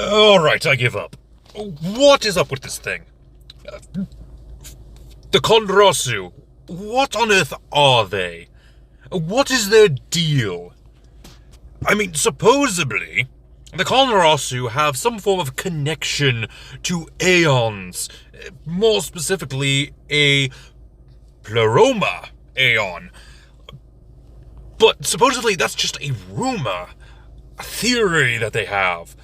Alright, I give up. What is up with this thing? The Conrasu. What on earth are they? What is their deal? I mean, supposedly, the Conrasu have some form of connection to Aeons. More specifically, a Pleroma Aeon. But supposedly that's just a rumor, a theory that they have.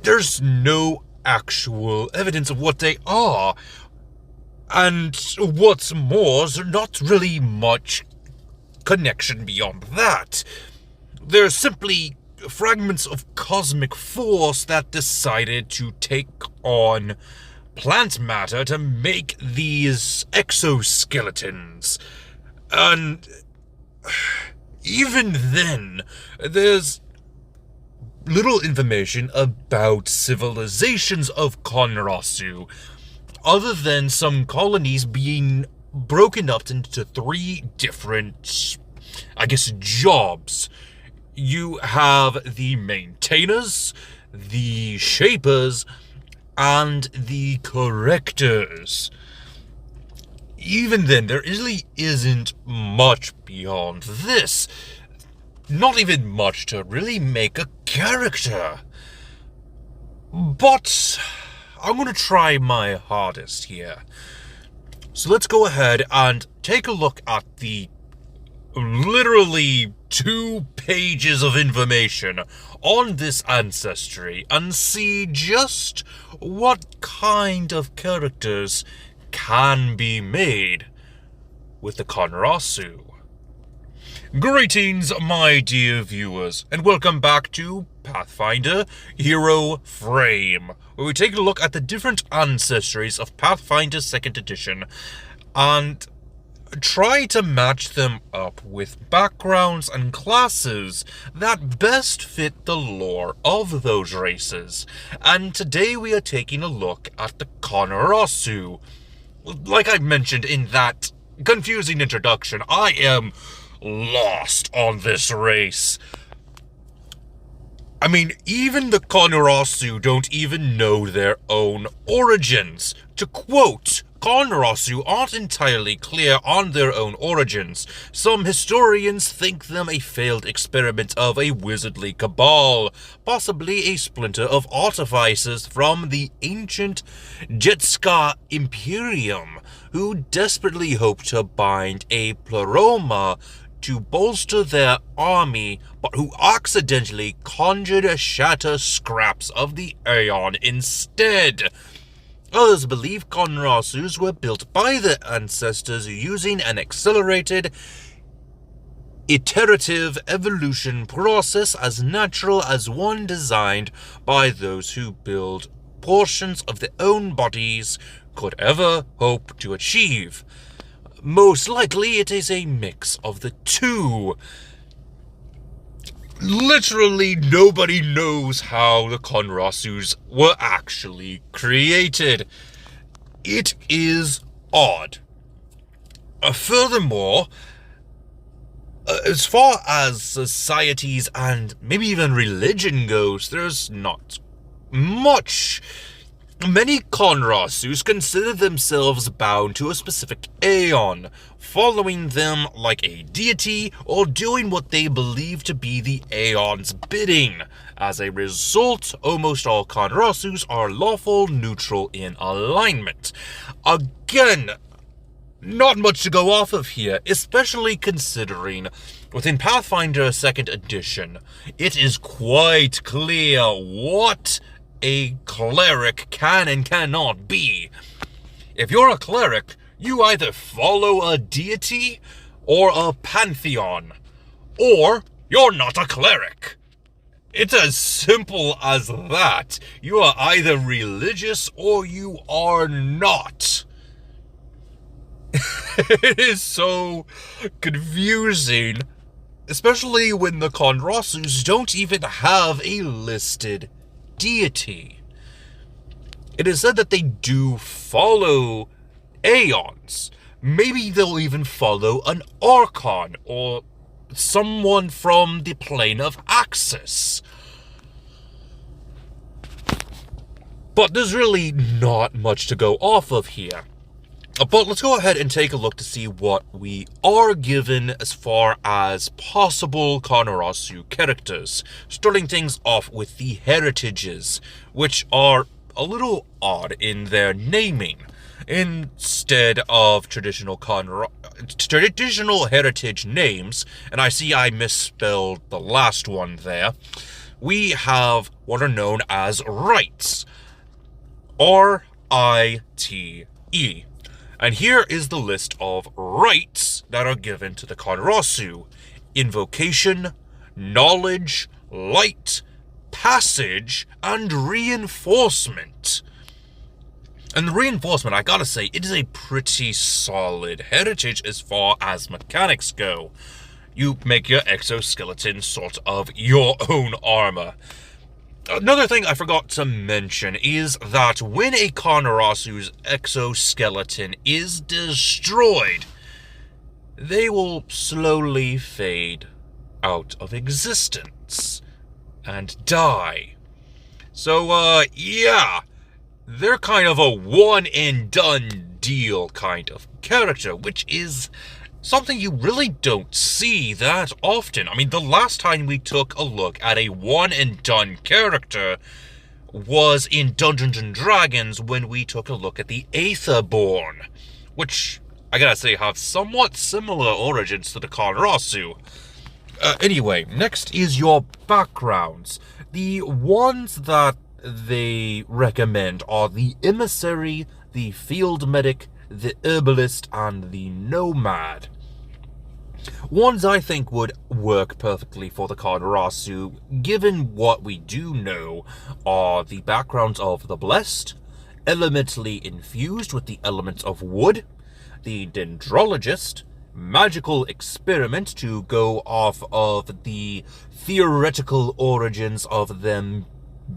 There's no actual evidence of what they are. And what's more, there's not really much connection beyond that. They're simply fragments of cosmic force that decided to take on plant matter to make these exoskeletons. And even then, there's little information about civilizations of Conrasu, other than some colonies being broken up into 3 different, jobs. You have the maintainers, the shapers, and the correctors. Even then, there really isn't much beyond this. Not even much to really make a character. But I'm going to try my hardest here. So let's go ahead and take a look at the literally 2 pages of information on this ancestry and see just what kind of characters can be made with the Conrasu. Greetings, my dear viewers, and welcome back to Pathfinder Hero Frame, where we take a look at the different ancestries of Pathfinder 2nd Edition and try to match them up with backgrounds and classes that best fit the lore of those races. And today we are taking a look at the Conrasu. Like I mentioned in that confusing introduction, I am lost on this race. I mean, even the Conrasu don't even know their own origins. To quote, Conrasu aren't entirely clear on their own origins. Some historians think them a failed experiment of a wizardly cabal, possibly a splinter of artificers from the ancient Jetska Imperium, who desperately hope to bind a Pleroma to bolster their army, but who accidentally conjured shatter scraps of the Aeon instead. Others believe Conrasus were built by their ancestors using an accelerated, iterative evolution process as natural as one designed by those who build portions of their own bodies could ever hope to achieve. Most likely it is a mix of the 2. Literally nobody knows how the Conrasus were actually created. It is odd. Furthermore, as far as societies and maybe even religion goes, there's not much. Many Conrasus consider themselves bound to a specific Aeon, following them like a deity or doing what they believe to be the Aeon's bidding. As a result, almost all Conrasus are lawful neutral in alignment. Again, not much to go off of here, especially considering within Pathfinder 2nd Edition, it is quite clear what a cleric can and cannot be. If you're a cleric, you either follow a deity or a pantheon, or you're not a cleric. It's as simple as that. You are either religious or you are not. It is so confusing, especially when the Conrasus don't even have a listed deity. It is said that they do follow Aeons. Maybe they'll even follow an Archon or someone from the plane of Axis. But there's really not much to go off of here. But let's go ahead and take a look to see what we are given as far as possible Conrasu characters. Starting things off with the heritages, which are a little odd in their naming. Instead of traditional heritage names, and I see I misspelled the last one there, we have what are known as rites. R-I-T-E. And here is the list of rites that are given to the Conrasu. Invocation, knowledge, light, passage, and reinforcement. And the reinforcement, I gotta say, it is a pretty solid heritage as far as mechanics go. You make your exoskeleton sort of your own armor. Another thing I forgot to mention is that when a Conrasu's exoskeleton is destroyed, they will slowly fade out of existence and die. So, yeah, they're kind of a one-and-done deal kind of character, which is something you really don't see that often. I mean, the last time we took a look at a one-and-done character was in Dungeons & Dragons when we took a look at the Aetherborn, which, I gotta say, have somewhat similar origins to the Conrasu. Anyway, next is your backgrounds. The ones that they recommend are the Emissary, the Field Medic, the Herbalist, and the Nomad. Ones I think would work perfectly for the Conrasu, given what we do know, are the backgrounds of the Blessed, elementally infused with the elements of wood, the Dendrologist, magical experiment to go off of the theoretical origins of them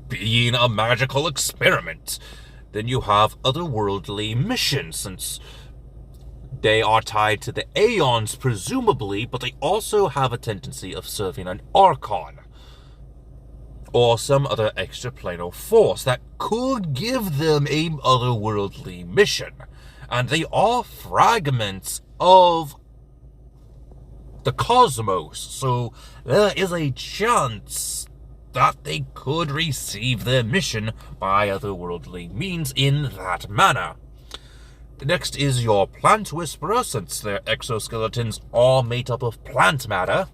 being a magical experiment. Then you have otherworldly missions, since they are tied to the Aeons, presumably, but they also have a tendency of serving an Archon, or some other extraplanar force that could give them a otherworldly mission. And they are fragments of the cosmos, so there is a chance that they could receive their mission by otherworldly means in that manner. Next is your Plant Whisperer, since their exoskeletons are made up of plant matter,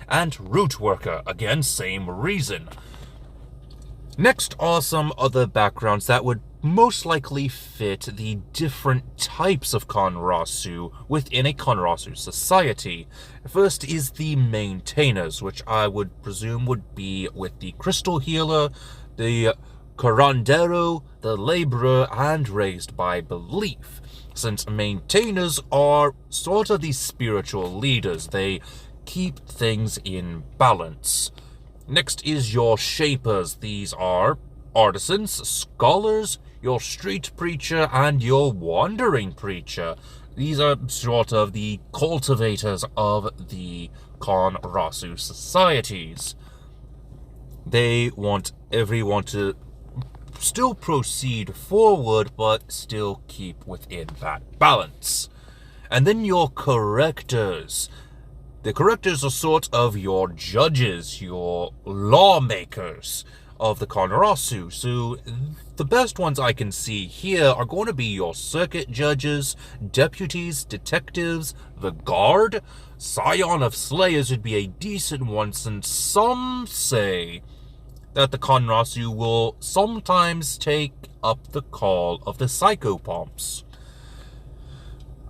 and Root Worker, again, same reason. Next are some other backgrounds that would most likely fit the different types of Conrasu within a Conrasu society. First is the Maintainers, which I would presume would be with the Crystal Healer, the Curandero, the Laborer, and Raised by Belief. Since Maintainers are sort of the spiritual leaders, they keep things in balance. Next is your Shapers. These are Artisans, Scholars, your Street Preacher, and your Wandering Preacher. These are sort of the cultivators of the Conrasu societies. They want everyone to still proceed forward, but still keep within that balance. And then your Correctors. The Correctors are sort of your judges, your lawmakers of the Conrasu. So the best ones I can see here are going to be your circuit judges, deputies, detectives, the guard. Scion of Slayers would be a decent one, since some say that the Conrasu will sometimes take up the call of the psychopomps.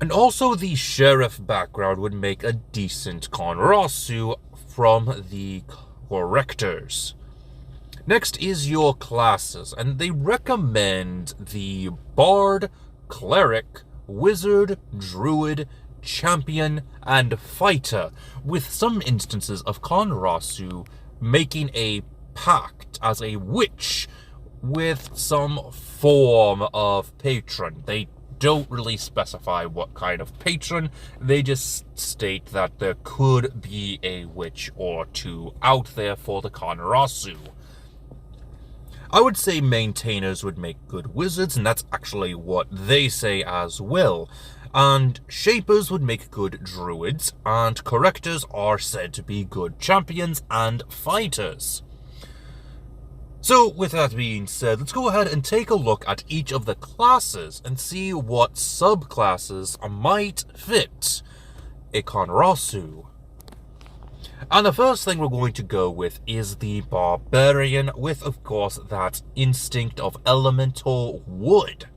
And also the Sheriff background would make a decent Conrasu from the Correctors. Next is your classes, and they recommend the Bard, Cleric, Wizard, Druid, Champion, and Fighter, with some instances of Conrasu making a pact as a witch with some form of patron. They don't really specify what kind of patron, they just state that there could be a witch or two out there for the Conrasu. I would say maintainers would make good wizards, and that's actually what they say as well. And shapers would make good druids, and correctors are said to be good champions and fighters. So, with that being said, let's go ahead and take a look at each of the classes and see what subclasses might fit a Conrasu. And the first thing we're going to go with is the Barbarian, with, of course, that instinct of elemental wood.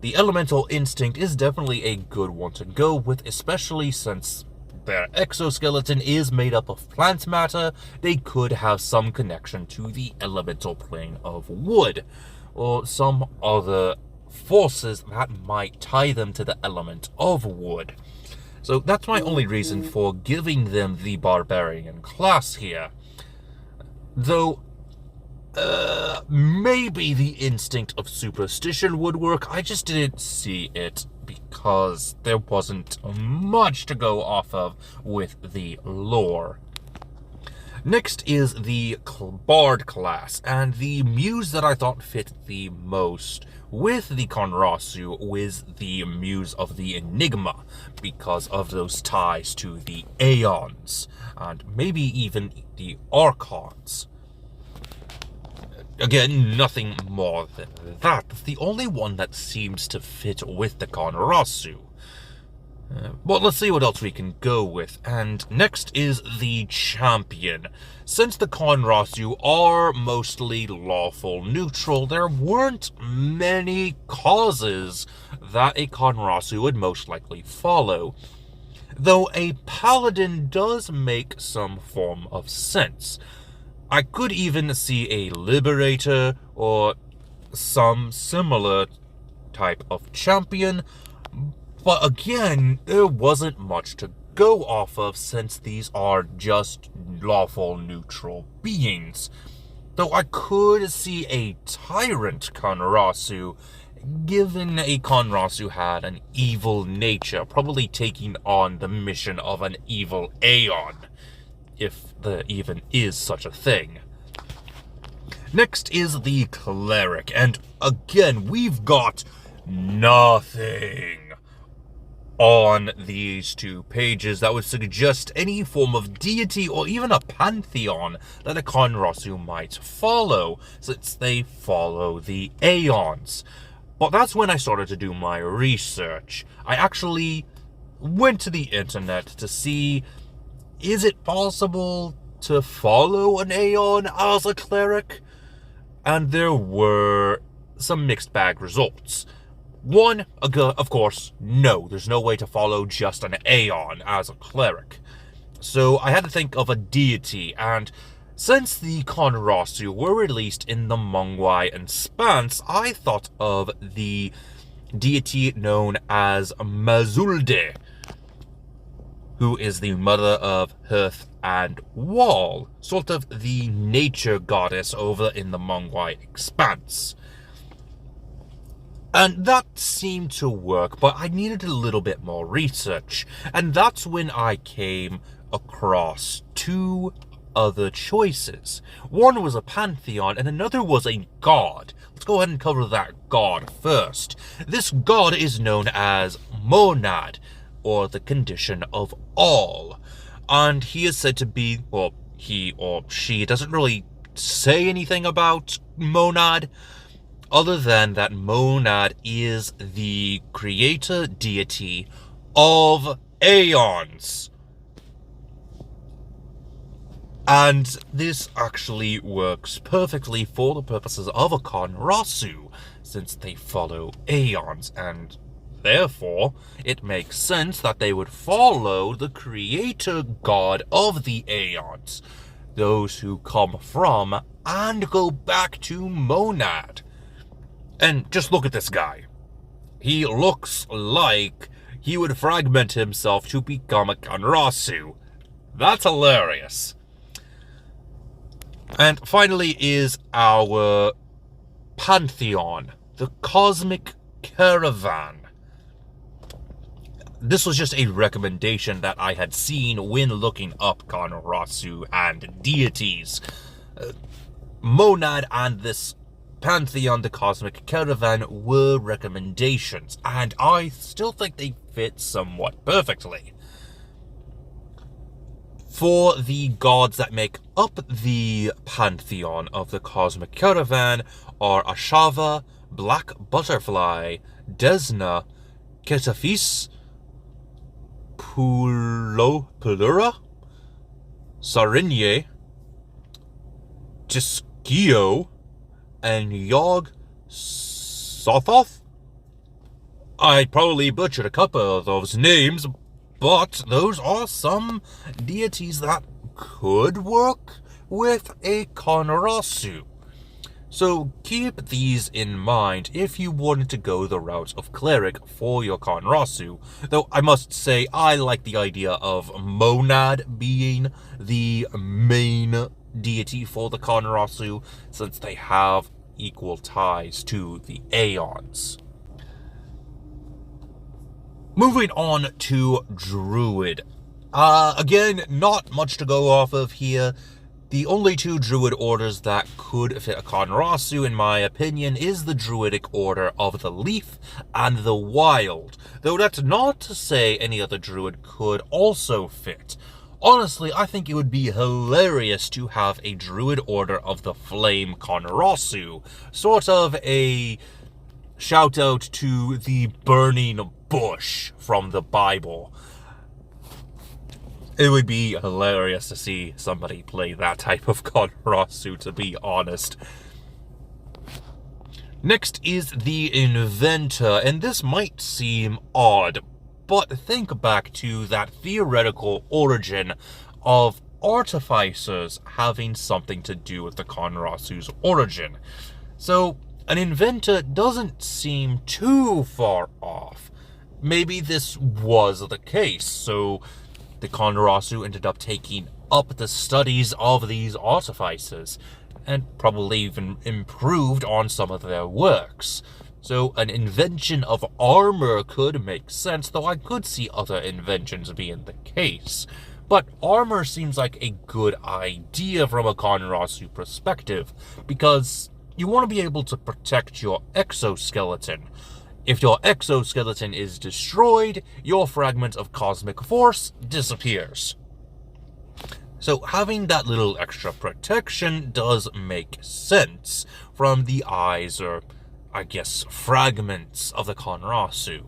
The elemental instinct is definitely a good one to go with, especially since their exoskeleton is made up of plant matter. They could have some connection to the elemental plane of wood, or some other forces that might tie them to the element of wood. So that's my only reason for giving them the Barbarian class here. Though, maybe the instinct of superstition would work. I just didn't see it because there wasn't much to go off of with the lore. Next is the Bard class, and the muse that I thought fit the most with the Conrasu was the muse of the Enigma, because of those ties to the Aeons, and maybe even the Archons. Again, nothing more than that. That's the only one that seems to fit with the Conrasu. But let's see what else we can go with. And next is the Champion. Since the Conrasu are mostly lawful neutral, there weren't many causes that a Conrasu would most likely follow. Though a Paladin does make some form of sense. I could even see a Liberator or some similar type of champion, but again, there wasn't much to go off of since these are just lawful neutral beings. Though I could see a Tyrant Conrasu, given a Conrasu had an evil nature, probably taking on the mission of an evil Aeon, if there even is such a thing. Next is the Cleric, and again, we've got nothing on these two pages that would suggest any form of deity or even a pantheon that a Conrasu might follow, since they follow the Aeons. But that's when I started to do my research. I actually went to the internet to see, is it possible to follow an Aeon as a Cleric? And there were some mixed bag results. One, of course, no, there's no way to follow just an Aeon as a Cleric. So I had to think of a deity, and since the Conrasu were released in the Mongwai and Spans, I thought of the deity known as Mazulde, who is the mother of Hearth and Wall, sort of the nature goddess over in the Mongwai Expanse. And that seemed to work, but I needed a little bit more research. And that's when I came across two other choices. One was a pantheon, and another was a god. Let's go ahead and cover that god first. This god is known as Monad, or the condition of all. And he is said to be, well, he or she doesn't really say anything about Monad, other than that Monad is the creator deity of Aeons. And this actually works perfectly for the purposes of a Conrasu, since they follow Aeons, and therefore it makes sense that they would follow the creator god of the Aeons, those who come from and go back to Monad. And just look at this guy. He looks like he would fragment himself to become a Conrasu. That's hilarious. And finally is our pantheon, the Cosmic Caravan. This was just a recommendation that I had seen when looking up Conrasu and deities. Monad and this Pantheon, the Cosmic Caravan were recommendations, and I still think they fit somewhat perfectly. For the gods that make up the Pantheon of the Cosmic Caravan are Ashava, Black Butterfly, Desna, Ketafis, Pulura, Sarinye, Tiskio, and Yog Sothoth. I probably butchered a couple of those names, but those are some deities that could work with a Conrasu. So keep these in mind if you wanted to go the route of cleric for your Conrasu, though I must say I like the idea of Monad being the main deity for the Conrasu, since they have equal ties to the Aeons. Moving on to Druid. Again, not much to go off of here. The only two Druid orders that could fit a Conrasu, in my opinion, is the Druidic Order of the Leaf and the Wild, though that's not to say any other Druid could also fit. Honestly, I think it would be hilarious to have a Druid Order of the Flame Conrasu, sort of a shout out to the burning bush from the Bible. It would be hilarious to see somebody play that type of Conrasu, to be honest. Next is the Inventor, and this might seem odd, but think back to that theoretical origin of artificers having something to do with the Conrasu's origin. So, an Inventor doesn't seem too far off. Maybe this was the case, so the Conrasu ended up taking up the studies of these artificers, and probably even improved on some of their works. So an invention of armor could make sense, though I could see other inventions being the case. But armor seems like a good idea from a Conrasu perspective, because you want to be able to protect your exoskeleton. If your exoskeleton is destroyed, your fragment of cosmic force disappears. So having that little extra protection does make sense from the eyes, or I guess fragments of the Conrasu.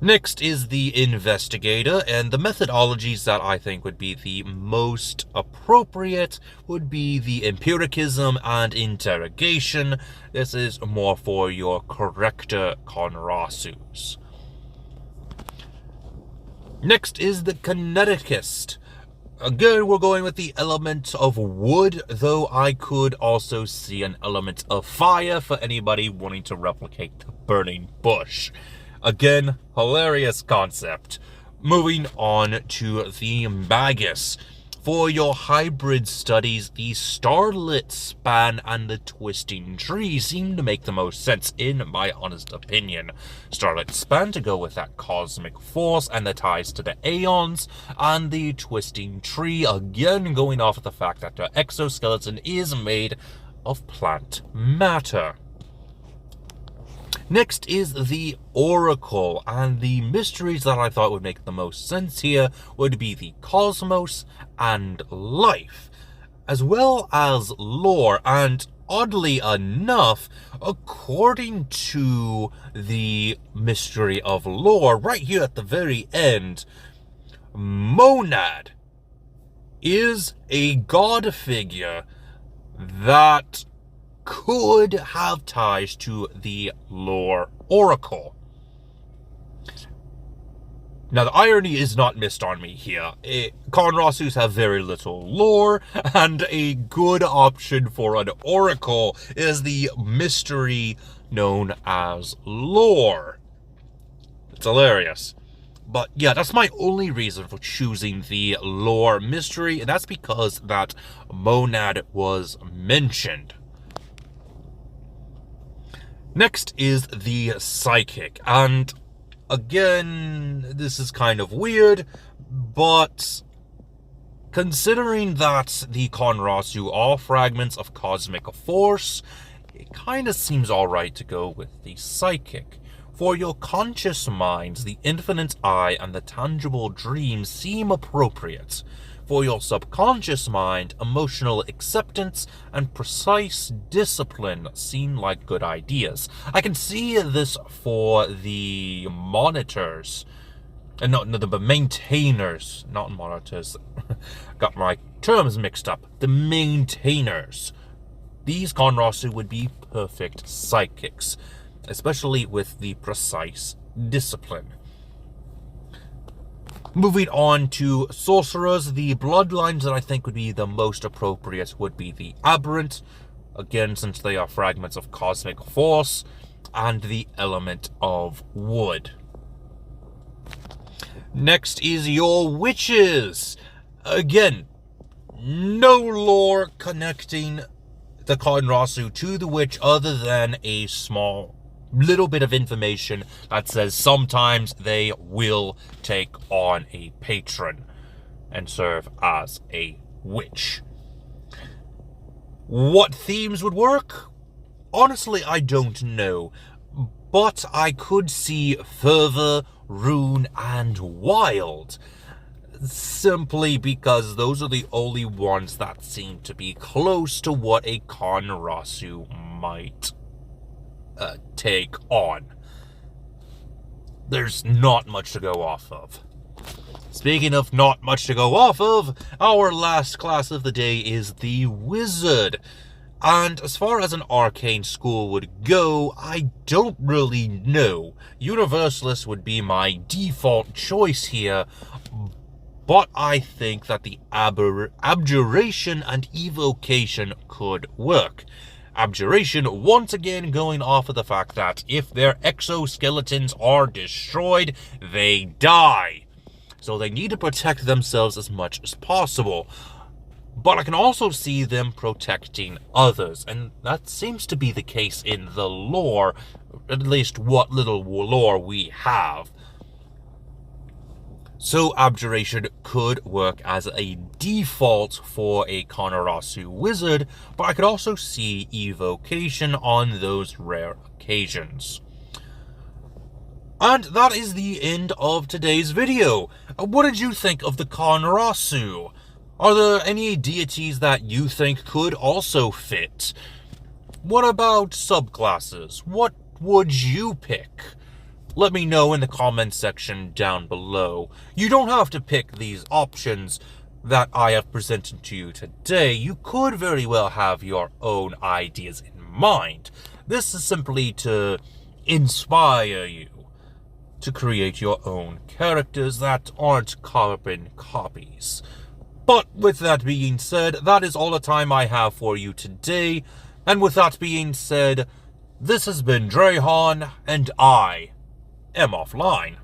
Next is the Investigator, and the methodologies that I think would be the most appropriate would be the Empiricism and Interrogation. This is more for your corrector Conrasus. Next is the Kineticist. Again, we're going with the element of wood, though I could also see an element of fire for anybody wanting to replicate the burning bush. Again, hilarious concept. Moving on to the Magus. For your hybrid studies, the Starlit Span and the Twisting Tree seem to make the most sense in my honest opinion. Starlit Span to go with that cosmic force and the ties to the Aeons, and the Twisting Tree again going off of the fact that the exoskeleton is made of plant matter. Next is the Oracle, and the mysteries that I thought would make the most sense here would be the cosmos and life, as well as lore, and oddly enough, according to the mystery of lore, right here at the very end, Monad is a god figure that could have ties to the lore Oracle. Now, the irony is not missed on me here. Conrasus have very little lore, and a good option for an Oracle is the mystery known as lore. It's hilarious. But yeah, that's my only reason for choosing the lore mystery, and that's because that Monad was mentioned. Next is the Psychic, and again, this is kind of weird, but Considering that the Conrasu are fragments of cosmic force, it kinda seems alright to go with the psychic. For your conscious minds, the infinite eye and the tangible dream seem appropriate. For your subconscious mind, emotional acceptance and precise discipline seem like good ideas. I can see this for the monitors. No, the maintainers, not monitors. Got my terms mixed up. The maintainers. These Conrasu would be perfect psychics, especially with the precise discipline. Moving on to sorcerers, the bloodlines that I think would be the most appropriate would be the aberrant, again since they are fragments of cosmic force, and the element of wood. Next is your witches. Again, no lore connecting the Conrasu to the witch other than a small little bit of information that says sometimes they will take on a patron and serve as a witch. What themes would work? Honestly, I don't know, but I could see fervor, rune, and wild, simply because those are the only ones that seem to be close to what a Conrasu might take on. There's not much to go off of. Speaking of not much to go off of, our last class of the day is the wizard. And as far as an arcane school would go, I don't really know. Universalist would be my default choice here, but I think that the abjuration and evocation could work. Abjuration, once again, going off of the fact that if their exoskeletons are destroyed, they die. So they need to protect themselves as much as possible. But I can also see them protecting others, and that seems to be the case in the lore, at least what little lore we have. So abjuration could work as a default for a Conrasu wizard, but I could also see evocation on those rare occasions. And that is the end of today's video. What did you think of the Conrasu? Are there any deities that you think could also fit? What about subclasses? What would you pick? Let me know in the comments section down below. You don't have to pick these options that I have presented to you today. You could very well have your own ideas in mind. This is simply to inspire you to create your own characters that aren't carbon copies. But with that being said, that is all the time I have for you today. And with that being said, this has been Drehan, and I am offline.